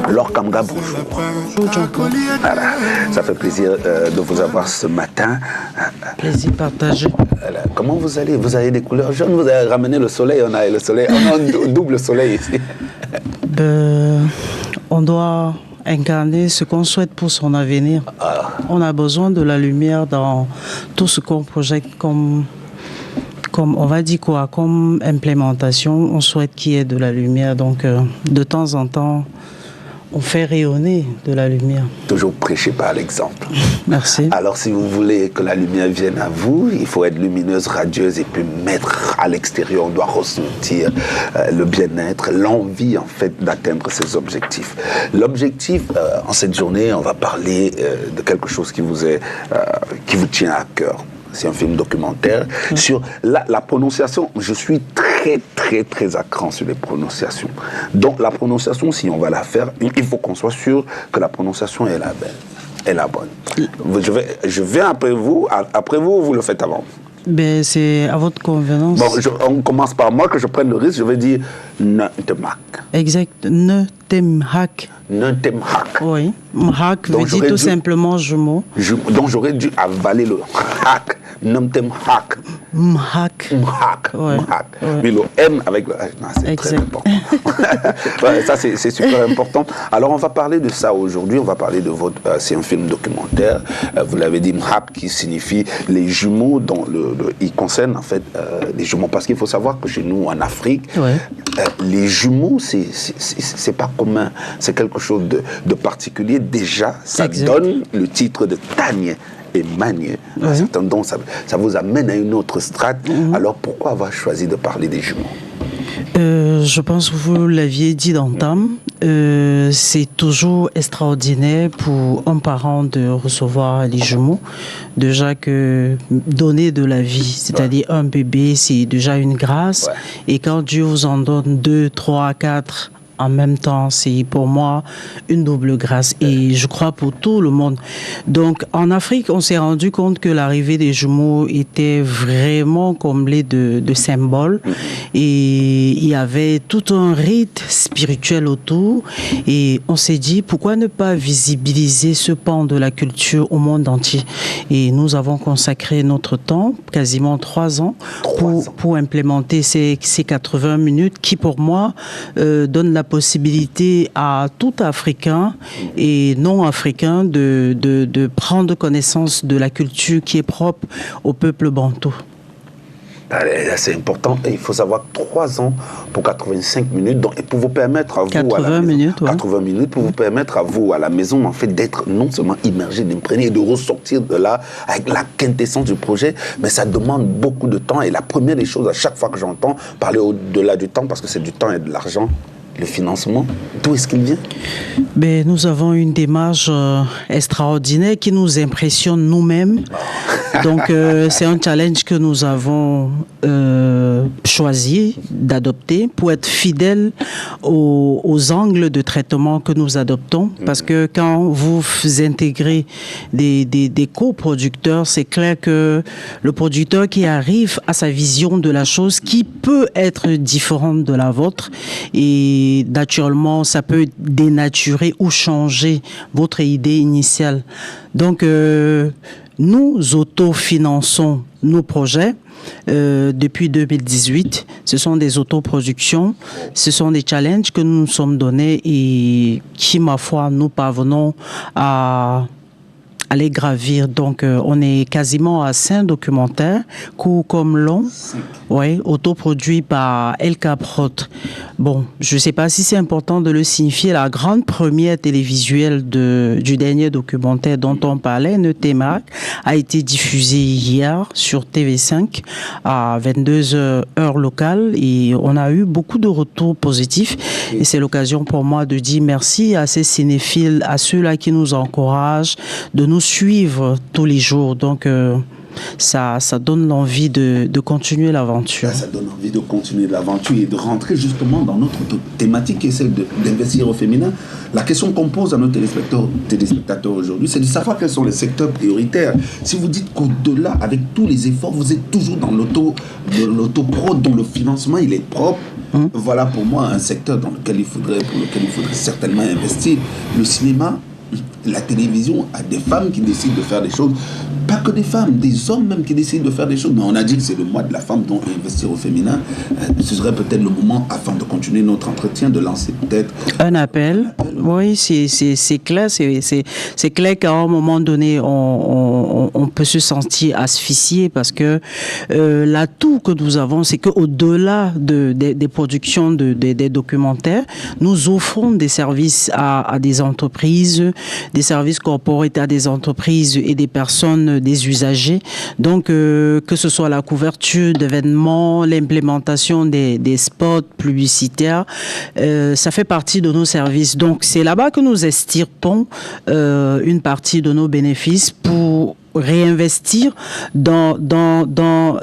Laure Kamga, bonjour. Bonjour, Jean-Paul. Voilà. Ça fait plaisir de vous avoir ce matin. Plaisir partagé. Voilà. Comment vous allez? Vous avez des couleurs jaunes, vous avez ramené le soleil, on a le soleil, on a un double soleil ici. On doit incarner ce qu'on souhaite pour son avenir. On a besoin de la lumière dans tout ce qu'on projette comme on va dire quoi, comme implémentation. On souhaite qu'il y ait de la lumière. Donc, de temps en temps, on fait rayonner de la lumière. Toujours prêcher par l'exemple. Merci. Alors, si vous voulez que la lumière vienne à vous, il faut être lumineuse, radieuse et puis mettre à l'extérieur. On doit ressentir le bien-être, l'envie, en fait, d'atteindre ses objectifs. L'objectif, en cette journée, on va parler de quelque chose qui vous tient à cœur. C'est un film documentaire sur la prononciation. Je suis très à cran sur les prononciations. Donc la prononciation, si on va la faire, il faut qu'on soit sûr que la prononciation est la bonne. Je viens après vous vous le faites avant. Ben, c'est à votre convenance. Bon, on commence par moi, que je prenne le risque, je vais dire Ntemhak. Exact, Ntemhak. Ntemhak. Oui, Mhak veut dire tout simplement jumeau. Donc j'aurais dû avaler le hak. Ntemhak. Mhak. Mhak. Ouais. Mhak. Ouais. Mais le M avec le H, c'est très important. Ouais, ça, c'est super important. Alors, on va parler de ça aujourd'hui. On va parler de votre... c'est un film documentaire. Vous l'avez dit, Mhak, qui signifie les jumeaux. Dont il concerne, en fait, les jumeaux. Parce qu'il faut savoir que chez nous, en Afrique, les jumeaux, c'est pas commun. C'est quelque chose de particulier. Déjà, ça donne le titre de Tagne et Magne. Donc, ça vous amène à une autre strate. Alors, pourquoi avoir choisi de parler des jumeaux? Je pense que vous l'aviez dit d'entame, c'est toujours extraordinaire pour un parent de recevoir les jumeaux. Déjà que donner de la vie, c'est-à-dire un bébé, c'est déjà une grâce. Et quand Dieu vous en donne 2, 3, 4... en même temps, c'est pour moi une double grâce et je crois pour tout le monde. Donc en Afrique, on s'est rendu compte que l'arrivée des jumeaux était vraiment comblée de symboles et il y avait tout un rite spirituel autour et on s'est dit pourquoi ne pas visibiliser ce pan de la culture au monde entier. Et nous avons consacré notre temps, quasiment 3 ans, pour implémenter ces 80 minutes qui pour moi donnent la possibilité à tout Africain et non-Africain de prendre connaissance de la culture qui est propre au peuple bantou. C'est important. Et il faut savoir 3 ans pour 85 minutes. Donc, et pour vous permettre à vous 80 à la maison, minutes, 80 minutes pour vous permettre à vous à la maison en fait d'être non seulement immergé, d'imprégner et de ressortir de là avec la quintessence du projet, mais ça demande beaucoup de temps. Et la première des choses, à chaque fois que j'entends parler au-delà du temps, parce que c'est du temps et de l'argent, le financement, d'où est-ce qu'il vient? Nous avons une démarche extraordinaire qui nous impressionne nous-mêmes. Donc, c'est un challenge que nous avons choisi d'adopter pour être fidèles aux angles de traitement que nous adoptons. Parce que quand vous intégrez des coproducteurs, c'est clair que le producteur qui arrive à sa vision de la chose qui peut être différente de la vôtre et naturellement, ça peut dénaturer ou changer votre idée initiale. Donc, nous autofinançons nos projets depuis 2018. Ce sont des autoproductions, ce sont des challenges que nous nous sommes donnés et qui, ma foi, nous parvenons à les gravir. Donc, on est quasiment à 5 documentaires, courts comme longs, autoproduits par El Caprot. Bon, je ne sais pas si c'est important de le signifier. La grande première télévisuelle du dernier documentaire dont on parlait, Ntemhak, a été diffusée hier sur TV5 à 22h heure locale et on a eu beaucoup de retours positifs. Et c'est l'occasion pour moi de dire merci à ces cinéphiles, à ceux-là qui nous encouragent, de nous suivre tous les jours. Donc, ça donne l'envie de continuer l'aventure. Ça donne envie de continuer l'aventure et de rentrer justement dans notre thématique qui est celle d'investir au féminin. La question qu'on pose à nos téléspectateurs aujourd'hui, c'est de savoir quels sont les secteurs prioritaires. Si vous dites qu'au-delà, avec tous les efforts, vous êtes toujours dans l'auto-prod, dont le financement il est propre, Voilà pour moi un secteur pour lequel il faudrait certainement investir. Le cinéma, la télévision, a des femmes qui décident de faire des choses. Pas que des femmes, des hommes même qui décident de faire des choses. Mais on a dit que c'est le mois de la femme, donc investir au féminin. Ce serait peut-être le moment, afin de continuer notre entretien, de lancer peut-être un appel. Oui, c'est clair. C'est clair qu'à un moment donné, on peut se sentir asphyxié parce que l'atout que nous avons, c'est qu'au-delà des productions des documentaires, nous offrons des services à des entreprises, des services corporate à des entreprises et des personnes, des usagers. Donc, que ce soit la couverture d'événements, l'implémentation des spots publicitaires, ça fait partie de nos services. Donc, c'est là-bas que nous estirpons une partie de nos bénéfices pour réinvestir dans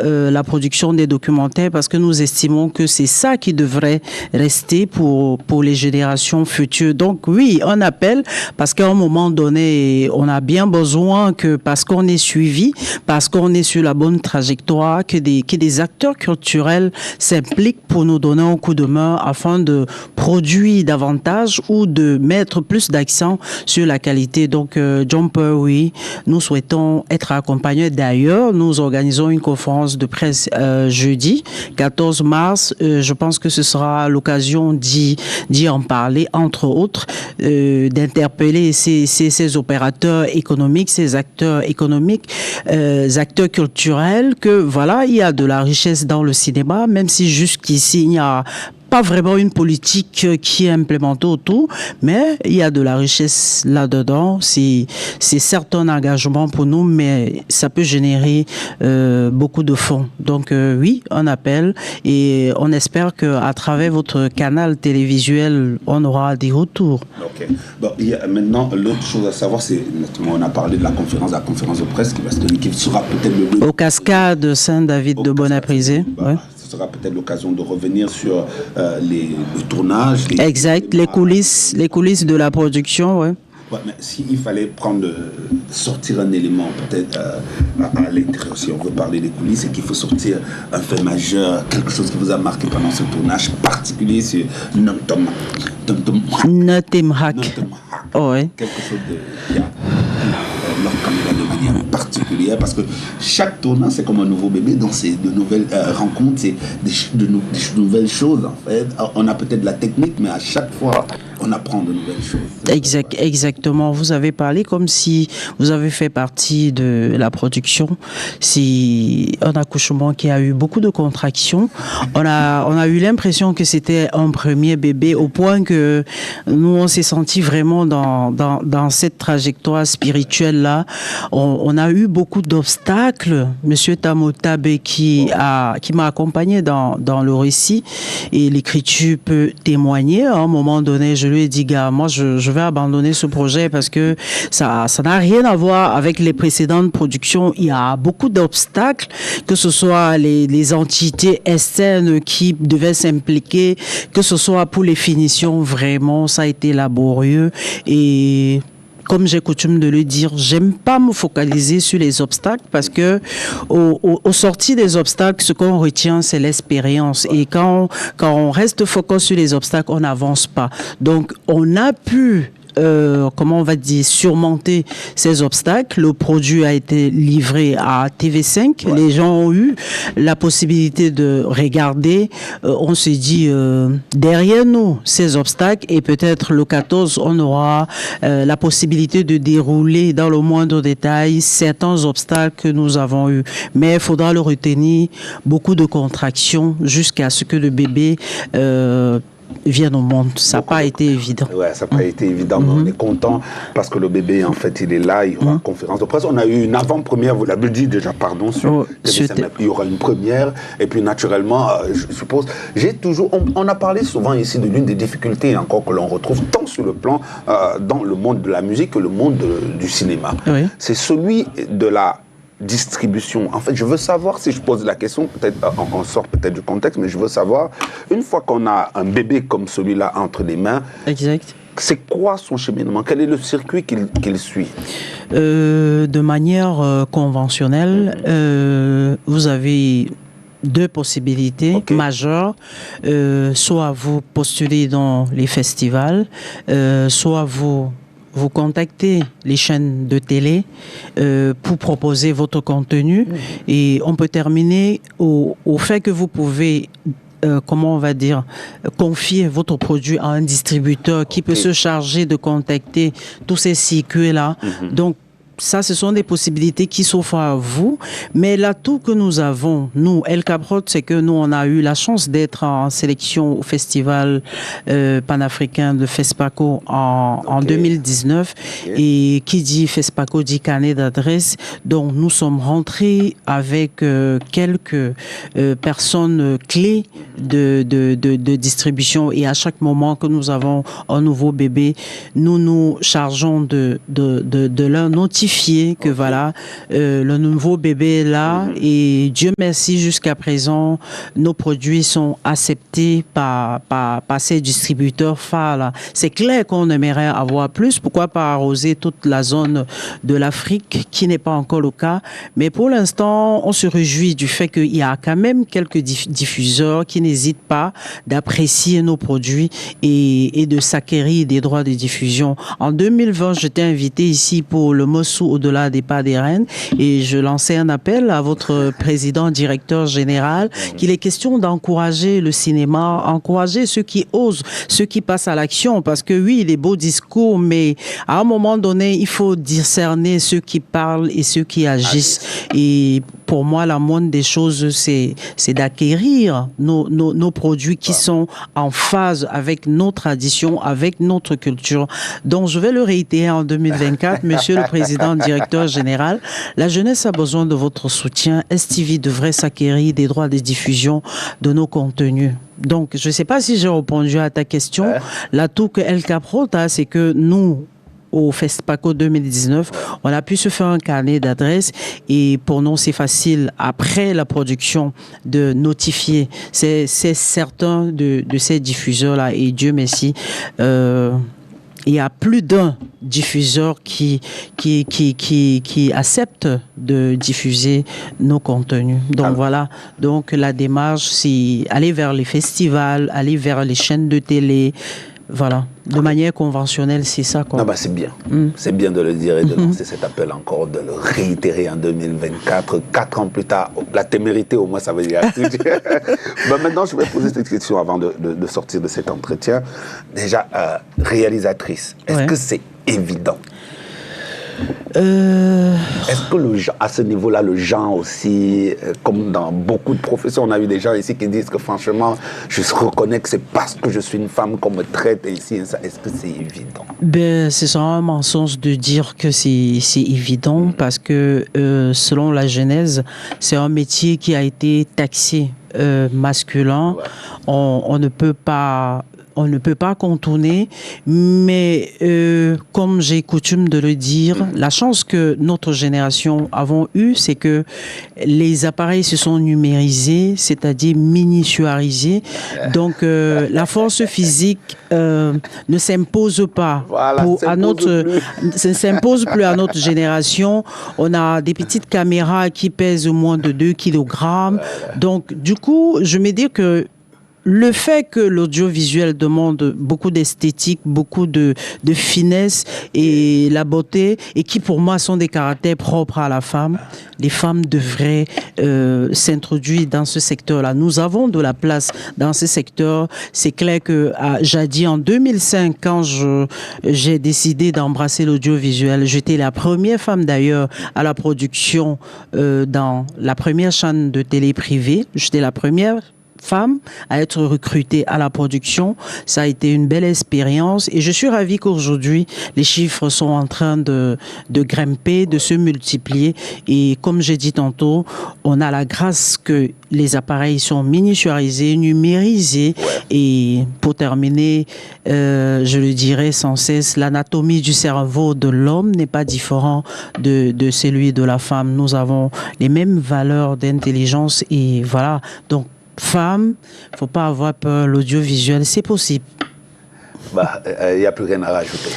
la production des documentaires parce que nous estimons que c'est ça qui devrait rester pour les générations futures. Donc oui, on appelle parce qu'à un moment donné, on a bien besoin que, parce qu'on est suivi, parce qu'on est sur la bonne trajectoire, que des acteurs culturels s'impliquent pour nous donner un coup de main afin de produire davantage ou de mettre plus d'accent sur la qualité. Donc Jumper, oui, nous souhaitons être accompagnés. D'ailleurs, nous organisons une conférence de presse jeudi 14 mars. Je pense que ce sera l'occasion d'y en parler, entre autres, d'interpeller ces opérateurs économiques, ces acteurs économiques, acteurs culturels, que voilà, il y a de la richesse dans le cinéma, même si jusqu'ici il n'y a pas vraiment une politique qui est implémentée autour, mais il y a de la richesse là-dedans. C'est certes un engagement pour nous, mais ça peut générer beaucoup de fonds. Donc oui, on appelle et on espère qu'à travers votre canal télévisuel, on aura des retours. Ok. Bon, il y a maintenant l'autre chose à savoir, c'est, on a parlé de la conférence de presse qui va se tenir, qui sera peut-être au Cascade Saint-David de Bonaprisé. Ouais. Ce sera peut-être l'occasion de revenir sur le tournage. Exact, les coulisses de la production, ouais. Ouais, mais s'il fallait sortir un élément peut-être à l'intérieur, si on veut parler des coulisses, c'est qu'il faut sortir un fait majeur, quelque chose qui vous a marqué pendant ce tournage particulier sur Notem Hack. Oh, ouais. Quelque chose de manière particulière, parce que chaque tournant c'est comme un nouveau bébé, donc c'est de nouvelles rencontres, c'est de nouvelles choses en fait. On a peut-être la technique, mais à chaque fois on apprend de nouvelles choses. Exactement. Vous avez parlé comme si vous avez fait partie de la production. C'est un accouchement qui a eu beaucoup de contractions. On a eu l'impression que c'était un premier bébé, au point que nous on s'est senti vraiment dans cette trajectoire spirituelle là. On a eu beaucoup d'obstacles. Monsieur Tamotabe qui m'a accompagné dans le récit, et l'écriture peut témoigner. À un moment donné, je lui ai dit, gars, moi je vais abandonner ce projet parce que ça n'a rien à voir avec les précédentes productions. Il y a beaucoup d'obstacles, que ce soit les entités externes qui devaient s'impliquer, que ce soit pour les finitions. Vraiment, ça a été laborieux. Et comme j'ai coutume de le dire, j'aime pas me focaliser sur les obstacles, parce que au sortir des obstacles, ce qu'on retient, c'est l'expérience. Et quand on reste focus sur les obstacles, on n'avance pas. Donc, on a pu comment on va dire, surmonter ces obstacles. Le produit a été livré à TV5. Ouais. Les gens ont eu la possibilité de regarder. On s'est dit, derrière nous, ces obstacles, et peut-être le 14, on aura la possibilité de dérouler dans le moindre détail certains obstacles que nous avons eus. Mais il faudra le retenir, beaucoup de contractions jusqu'à ce que le bébé viennent au monde. Ça n'a pas été évident. Oui, ça n'a pas été évident, mais on est content parce que le bébé, en fait, il est là, il y aura une conférence de presse. On a eu une avant-première, vous l'avez dit déjà, pardon, sur il y aura une première, et puis naturellement, je suppose, on a parlé souvent ici de l'une des difficultés encore que l'on retrouve tant sur le plan, dans le monde de la musique que le monde du cinéma. Oui. C'est celui de la distribution. En fait, je veux savoir, si je pose la question, peut-être on sort peut-être du contexte, mais je veux savoir, une fois qu'on a un bébé comme celui-là entre les mains, exact, c'est quoi son cheminement? Quel est le circuit qu'il suit? De manière conventionnelle, vous avez deux possibilités majeures. Soit vous postulez dans les festivals, soit vous contactez les chaînes de télé pour proposer votre contenu. Et on peut terminer au fait que vous pouvez comment on va dire, confier votre produit à un distributeur qui peut se charger de contacter tous ces circuits-là. Donc, ça, ce sont des possibilités qui s'offrent à vous. Mais l'atout que nous avons, nous, El Caprot, c'est que nous, on a eu la chance d'être en sélection au festival panafricain de FESPACO en 2019. Et qui dit FESPACO dit carnet d'adresse. Donc, nous sommes rentrés avec quelques personnes clés de distribution. Et à chaque moment que nous avons un nouveau bébé, nous nous chargeons de leur notifier que voilà, le nouveau bébé est là et Dieu merci, jusqu'à présent, nos produits sont acceptés par ces distributeurs phares là. C'est clair qu'on aimerait avoir plus, pourquoi pas arroser toute la zone de l'Afrique, qui n'est pas encore le cas, mais pour l'instant, on se réjouit du fait qu'il y a quand même quelques diffuseurs qui n'hésitent pas d'apprécier nos produits et de s'acquérir des droits de diffusion. En 2020, j'étais invité ici pour le Mossou au-delà des pas des reines et je lançais un appel à votre président, directeur général, qu'il est question d'encourager le cinéma, encourager ceux qui osent, ceux qui passent à l'action, parce que oui, les beaux discours, mais à un moment donné, il faut discerner ceux qui parlent et ceux qui agissent. Et pour moi, la moindre des choses, c'est d'acquérir nos produits qui sont en phase avec nos traditions, avec notre culture. Donc, je vais le réitérer en 2024, monsieur le président, directeur général, la jeunesse a besoin de votre soutien. STV devrait s'acquérir des droits de diffusion de nos contenus. Donc, je ne sais pas si j'ai répondu à ta question. L'atout que El Caprot a, c'est que nous, au FESPACO 2019, on a pu se faire un carnet d'adresses et pour nous, c'est facile, après la production, de notifier. C'est certains de ces diffuseurs-là et Dieu merci, il y a plus d'un diffuseur qui accepte de diffuser nos contenus. Donc voilà, donc la démarche, c'est aller vers les festivals, aller vers les chaînes de télé, voilà. De manière conventionnelle, c'est ça, quoi. Non, bah c'est bien. C'est bien de le dire et de lancer cet appel encore, de le réitérer en 2024, 4 ans plus tard. La témérité, au moins, ça veut dire. Bah, maintenant, je vais poser cette question avant de sortir de cet entretien. Déjà, réalisatrice, est-ce que c'est évident? Est-ce que à ce niveau-là, le genre aussi, comme dans beaucoup de professions, on a eu des gens ici qui disent que franchement, je reconnais que c'est parce que je suis une femme qu'on me traite ici. Est-ce que c'est évident? Ben, c'est sans un mensonge de dire que c'est évident parce que selon la Genèse, c'est un métier qui a été taxé masculin. On ne peut pas contourner, mais comme j'ai coutume de le dire, la chance que notre génération avons eue, c'est que les appareils se sont numérisés, c'est-à-dire miniaturisés. Donc la force physique ne s'impose pas ne s'impose plus à notre génération. On a des petites caméras qui pèsent moins de 2 kilogrammes. Donc du coup, je me dis que le fait que l'audiovisuel demande beaucoup d'esthétique, beaucoup de finesse et la beauté, et qui pour moi sont des caractères propres à la femme, les femmes devraient s'introduire dans ce secteur-là. Nous avons de la place dans ce secteur. C'est clair que jadis, en 2005, quand j'ai décidé d'embrasser l'audiovisuel, j'étais la première femme d'ailleurs à la production dans la première chaîne de télé privée. J'étais la première femme à être recrutée à la production. Ça a été une belle expérience et je suis ravie qu'aujourd'hui, les chiffres sont en train de grimper, de se multiplier et comme j'ai dit tantôt, on a la grâce que les appareils sont miniaturisés, numérisés et pour terminer, je le dirai sans cesse, l'anatomie du cerveau de l'homme n'est pas différent de celui de la femme. Nous avons les mêmes valeurs d'intelligence et voilà, donc femme, faut pas avoir peur, l'audiovisuel, c'est possible. Bah, n'y a plus rien à rajouter.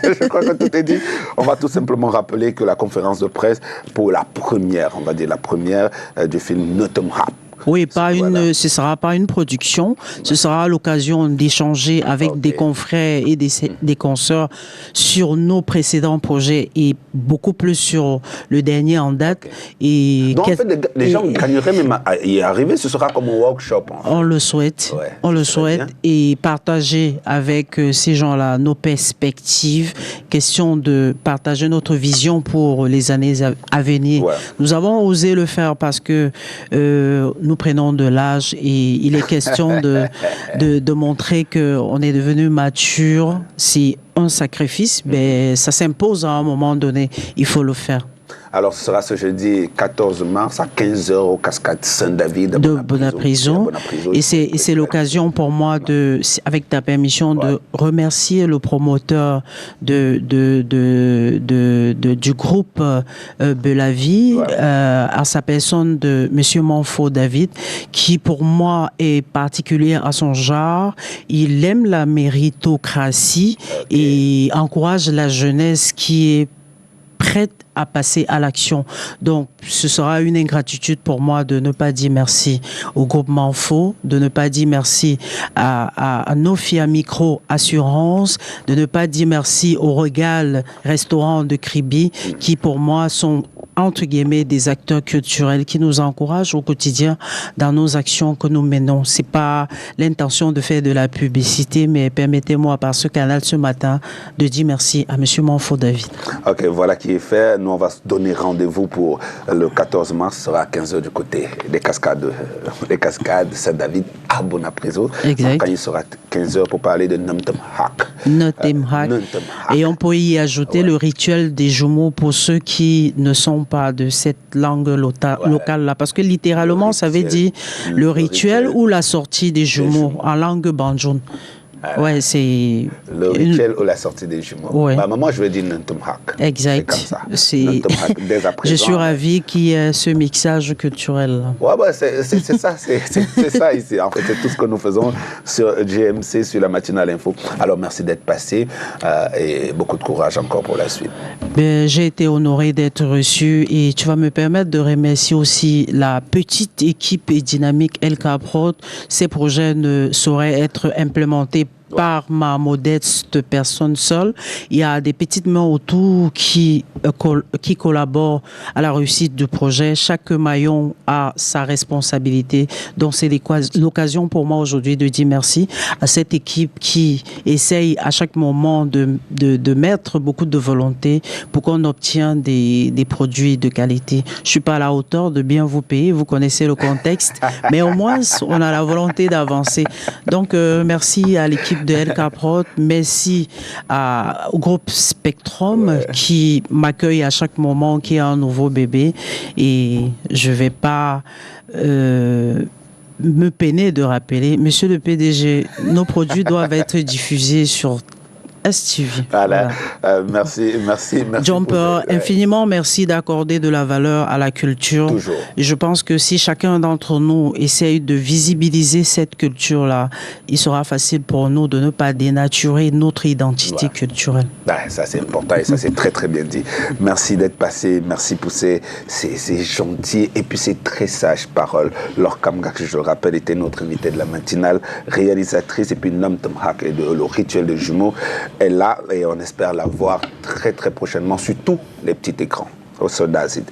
Je crois que tout est dit. On va tout simplement rappeler que la conférence de presse pour la première, on va dire la première du film Notum Rap, Oui, ce sera pas une production, ce sera l'occasion d'échanger avec des confrères et des consoeurs sur nos précédents projets et beaucoup plus sur le dernier en date. Et donc, en fait, les gens gagneraient même à y arriver, ce sera comme un workshop. En fait. On le souhaite, on le souhaite, et partager avec ces gens-là nos perspectives, question de partager notre vision pour les années à venir. Ouais. Nous avons osé le faire parce que nous prenons de l'âge et il est question de montrer qu'on est devenu mature. C'est un sacrifice, mais ça s'impose à un moment donné. Il faut le faire. Alors, ce sera ce jeudi 14 mars à 15h au Cascade Saint-David de Bonapriso. Et c'est l'occasion pour moi, avec ta permission, de remercier le promoteur du groupe Belavie, à sa personne de M. Manfo David, qui pour moi est particulier à son genre. Il aime la méritocratie et encourage la jeunesse qui est prête à passer à l'action. Donc, ce sera une ingratitude pour moi de ne pas dire merci au groupe Manfo, de ne pas dire merci à Nofia Micro Assurance, de ne pas dire merci au Regal Restaurant de Kribi, qui pour moi sont entre guillemets des acteurs culturels qui nous encouragent au quotidien dans nos actions que nous menons. C'est pas l'intention de faire de la publicité, mais permettez-moi par ce canal ce matin de dire merci à Monsieur Manfo David. Ok, voilà qui est fait. Nous on va se donner rendez-vous pour le 14 mars, ce sera à 15h du côté des cascades Saint-David à Bonapriso. Exact. Quand il sera 15h pour parler de Namtem Hak. Et on peut y ajouter le rituel des jumeaux pour ceux qui ne sont pas de cette langue locale-là. Parce que littéralement, ça veut dire le rituel ou la sortie des jumeaux en langue banjoun. Ouais, c'est le rituel ou la sortie des jumeaux. Ouais. Bah, maman, je veux dire Nantum Hak. Exact. C'est comme ça. Dès à présent, je suis ravi qu'il y ait ce mixage culturel. Ouais, bah, c'est ça, c'est ça ici. En fait, c'est tout ce que nous faisons sur GMC, sur la matinale info. Alors, merci d'être passé et beaucoup de courage encore pour la suite. J'ai été honoré d'être reçu et tu vas me permettre de remercier aussi la petite équipe et dynamique LK Prod. Ces projets ne sauraient être implémentés par ma modeste personne seule. Il y a des petites mains autour qui collaborent à la réussite du projet. Chaque maillon a sa responsabilité. Donc c'est l'occasion pour moi aujourd'hui de dire merci à cette équipe qui essaye à chaque moment de mettre beaucoup de volonté pour qu'on obtienne des produits de qualité. Je suis pas à la hauteur de bien vous payer, vous connaissez le contexte, mais au moins on a la volonté d'avancer. Donc merci à l'équipe de LK Prod, merci au groupe Spectrum qui m'accueille à chaque moment qu'il y a un nouveau bébé et je vais pas me peiner de rappeler, monsieur le PDG, nos produits doivent être diffusés sur STV. Voilà. Merci. Jumper, infiniment merci d'accorder de la valeur à la culture. Toujours. Et je pense que si chacun d'entre nous essaye de visibiliser cette culture-là, il sera facile pour nous de ne pas dénaturer notre identité culturelle. Ça, c'est important et ça, c'est très, très bien dit. Merci d'être passé. Merci pour ces gentils et puis ces très sages paroles. Laure Kamga, que je le rappelle, était notre invitée de la matinale, réalisatrice et puis Namtem Hak et le rituel de jumeaux. Est là et on espère la voir très très prochainement sur tous les petits écrans au Soldazid.